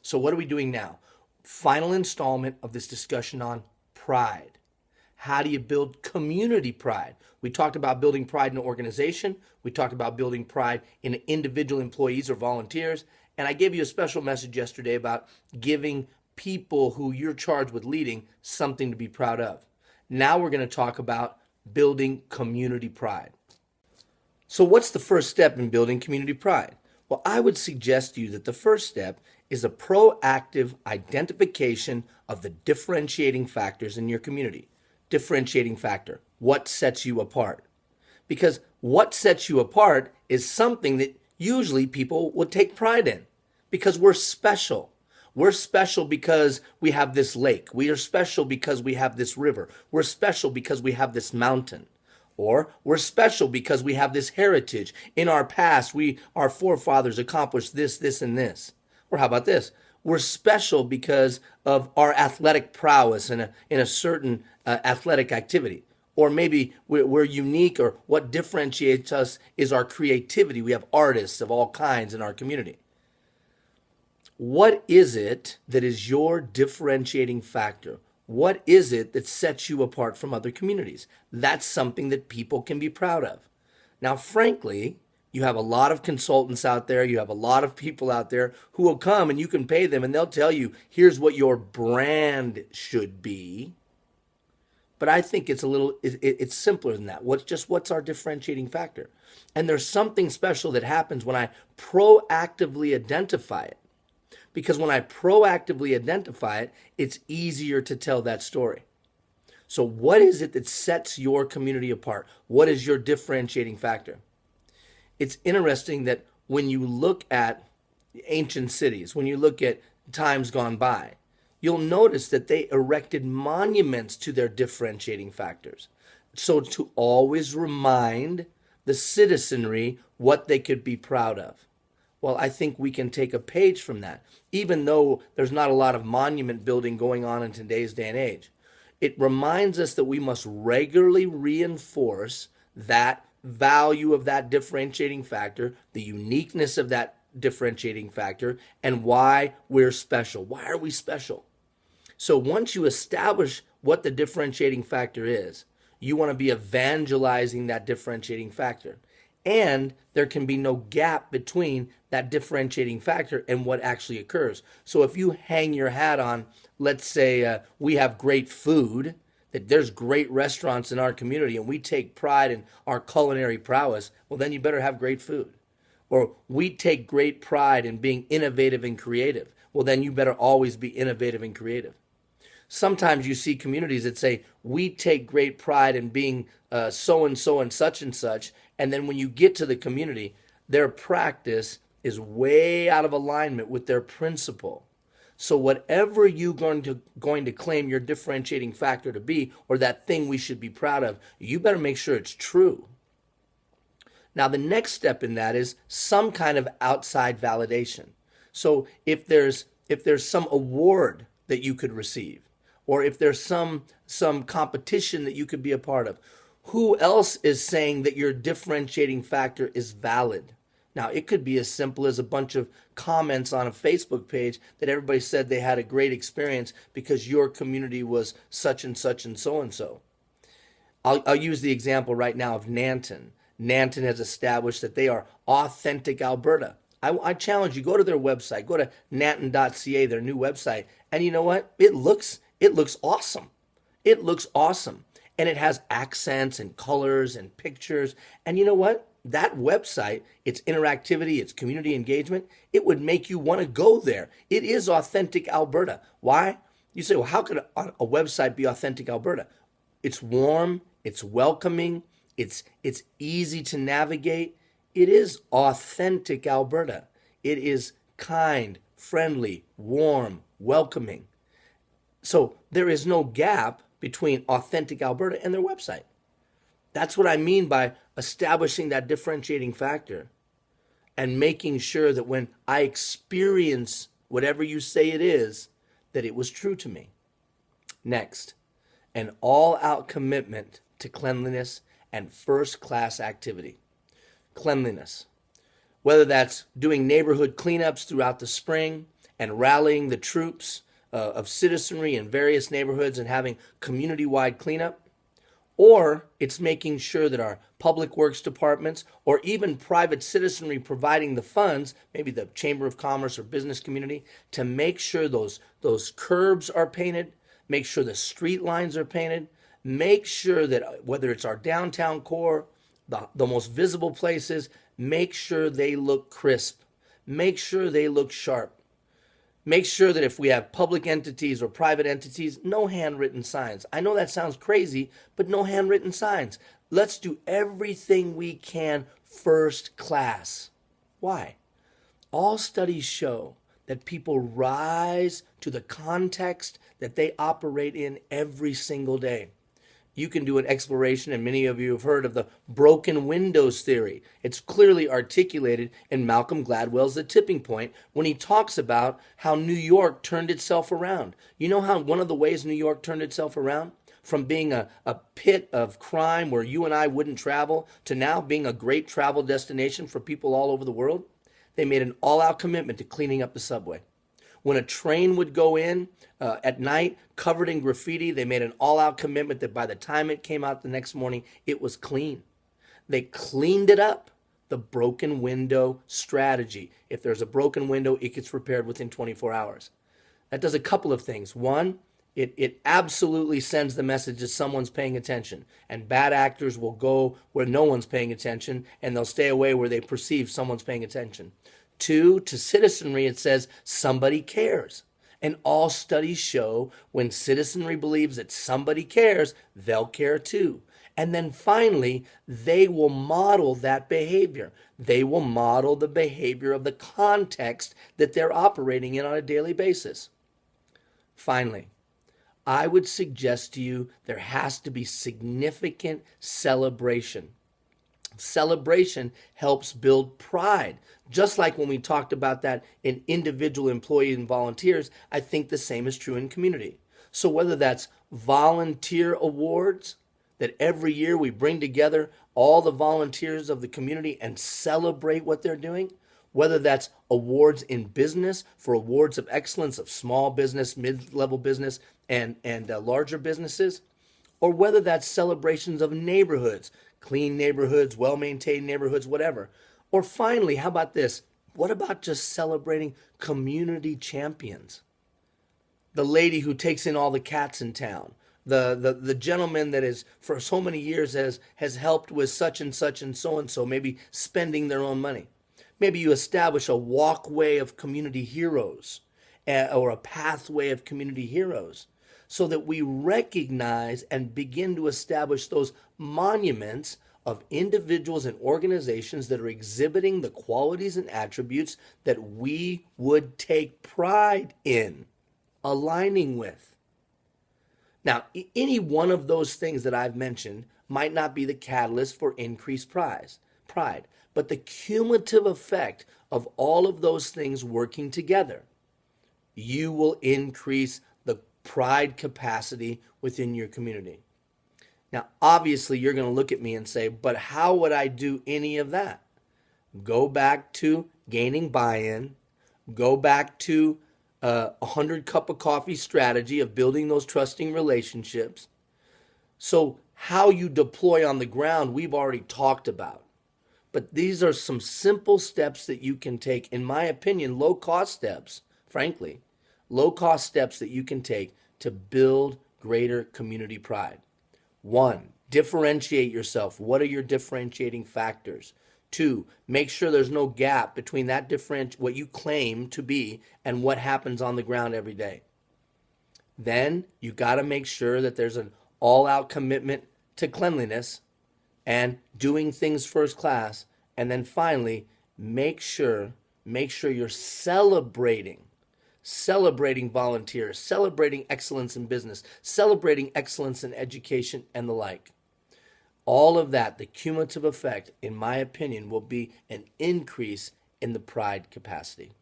So what are we doing now? Final installment of this discussion on pride. How do you build community pride? We talked about building pride in an organization. We talked about building pride in individual employees or volunteers. And I gave you a special message yesterday about giving people who you're charged with leading something to be proud of. Now we're going to talk about building community pride. So what's the first step in building community pride? Well, I would suggest to you that the first step is a proactive identification of the differentiating factors in your community. Differentiating factor, what sets you apart? Because what sets you apart is something that usually people would take pride in because we're special. We're special because we have this lake. We are special because we have this river. We're special because we have this mountain. Or we're special because we have this heritage. In our past, our forefathers accomplished this, this, and this. Or how about this? We're special because of our athletic prowess in a certain athletic activity. Or maybe we're unique, or what differentiates us is our creativity. We have artists of all kinds in our community. What is it that is your differentiating factor? What is it that sets you apart from other communities? That's something that people can be proud of. Now, frankly, you have a lot of consultants out there. You have a lot of people out there who will come and you can pay them and they'll tell you, here's what your brand should be. But I think it's simpler than that. What's our differentiating factor? And there's something special that happens when I proactively identify it. Because when I proactively identify it, it's easier to tell that story. So what is it that sets your community apart? What is your differentiating factor? It's interesting that when you look at ancient cities, when you look at times gone by, you'll notice that they erected monuments to their differentiating factors. So to always remind the citizenry what they could be proud of. Well, I think we can take a page from that, even though there's not a lot of monument building going on in today's day and age. It reminds us that we must regularly reinforce that value of that differentiating factor, the uniqueness of that differentiating factor, and why we're special. Why are we special? So once you establish what the differentiating factor is, you want to be evangelizing that differentiating factor. And there can be no gap between that differentiating factor and what actually occurs. So if you hang your hat on, let's say we have great food, that there's great restaurants in our community and we take pride in our culinary prowess, well, then you better have great food. Or we take great pride in being innovative and creative. Well, then you better always be innovative and creative. Sometimes you see communities that say, we take great pride in being so-and-so and such, and then when you get to the community, their practice is way out of alignment with their principle. So whatever you're going to claim your differentiating factor to be, or that thing we should be proud of, you better make sure it's true. Now, the next step in that is some kind of outside validation. So if there's some award that you could receive, or if there's some competition that you could be a part of, who else is saying that your differentiating factor is valid? Now, it could be as simple as a bunch of comments on a Facebook page that everybody said they had a great experience because your community was such and such and so and so. I'll use the example right now of Nanton. Nanton has established that they are authentic Alberta. I challenge you, go to their website, go to nanton.ca, their new website, and you know what? It looks awesome. It looks awesome. And it has accents and colors and pictures. And you know what? That website, its interactivity, its community engagement, it would make you want to go there. It is authentic Alberta. Why? You say, well, how could a website be authentic Alberta? It's warm, it's welcoming, it's easy to navigate. It is authentic Alberta. It is kind, friendly, warm, welcoming. So there is no gap between authentic Alberta and their website. That's what I mean by establishing that differentiating factor and making sure that when I experience whatever you say it is, that it was true to me. Next, an all-out commitment to cleanliness and first-class activity. Cleanliness. Whether that's doing neighborhood cleanups throughout the spring, and rallying the troops of citizenry in various neighborhoods and having community-wide cleanup, or it's making sure that our public works departments or even private citizenry providing the funds, maybe the Chamber of Commerce or business community, to make sure those curbs are painted, make sure the street lines are painted, make sure that whether it's our downtown core, the most visible places, make sure they look crisp, make sure they look sharp. Make sure that if we have public entities or private entities, no handwritten signs. I know that sounds crazy, but no handwritten signs. Let's do everything we can first class. Why? All studies show that people rise to the context that they operate in every single day. You can do an exploration, and many of you have heard of the broken windows theory. It's clearly articulated in Malcolm Gladwell's The Tipping Point when he talks about how New York turned itself around. You know how one of the ways New York turned itself around? From being a pit of crime where you and I wouldn't travel to now being a great travel destination for people all over the world? They made an all-out commitment to cleaning up the subway. When a train would go in at night covered in graffiti, they made an all-out commitment that by the time it came out the next morning, it was clean. They cleaned it up. The broken window strategy. If there's a broken window, it gets repaired within 24 hours. That does a couple of things. One, it absolutely sends the message that someone's paying attention. And bad actors will go where no one's paying attention, and they'll stay away where they perceive someone's paying attention. Two, to citizenry, it says somebody cares. And all studies show when citizenry believes that somebody cares, they'll care too. And then finally, they will model that behavior. They will model the behavior of the context that they're operating in on a daily basis. Finally, I would suggest to you there has to be significant celebration. Celebration helps build pride. Just like when we talked about that in individual employees and volunteers, I think the same is true in community. So whether that's volunteer awards, that every year we bring together all the volunteers of the community and celebrate what they're doing, whether that's awards in business for awards of excellence of small business, mid-level business, and larger businesses, or whether that's celebrations of neighborhoods, clean neighborhoods, well-maintained neighborhoods, whatever. Or finally, how about this? What about just celebrating community champions? The lady who takes in all the cats in town, the gentleman that is for so many years has helped with such and so, maybe spending their own money. Maybe you establish a walkway of community heroes or a pathway of community heroes so that we recognize and begin to establish those monuments of individuals and organizations that are exhibiting the qualities and attributes that we would take pride in aligning with. Now, any one of those things that I've mentioned might not be the catalyst for increased pride, but the cumulative effect of all of those things working together, you will increase the pride capacity within your community. Now, obviously, you're going to look at me and say, but how would I do any of that? Go back to gaining buy-in. Go back to 100 cup of coffee strategy of building those trusting relationships. So how you deploy on the ground, we've already talked about. But these are some simple steps that you can take, in my opinion, low-cost steps, frankly, low-cost steps that you can take to build greater community pride. 1, differentiate yourself. What are your differentiating factors? 2, make sure there's no gap between that what you claim to be and what happens on the ground every day. Then you got to make sure that there's an all-out commitment to cleanliness and doing things first class. And then finally, make sure you're celebrating volunteers, celebrating excellence in business, celebrating excellence in education and the like. All of that, the cumulative effect, in my opinion, will be an increase in the pride capacity.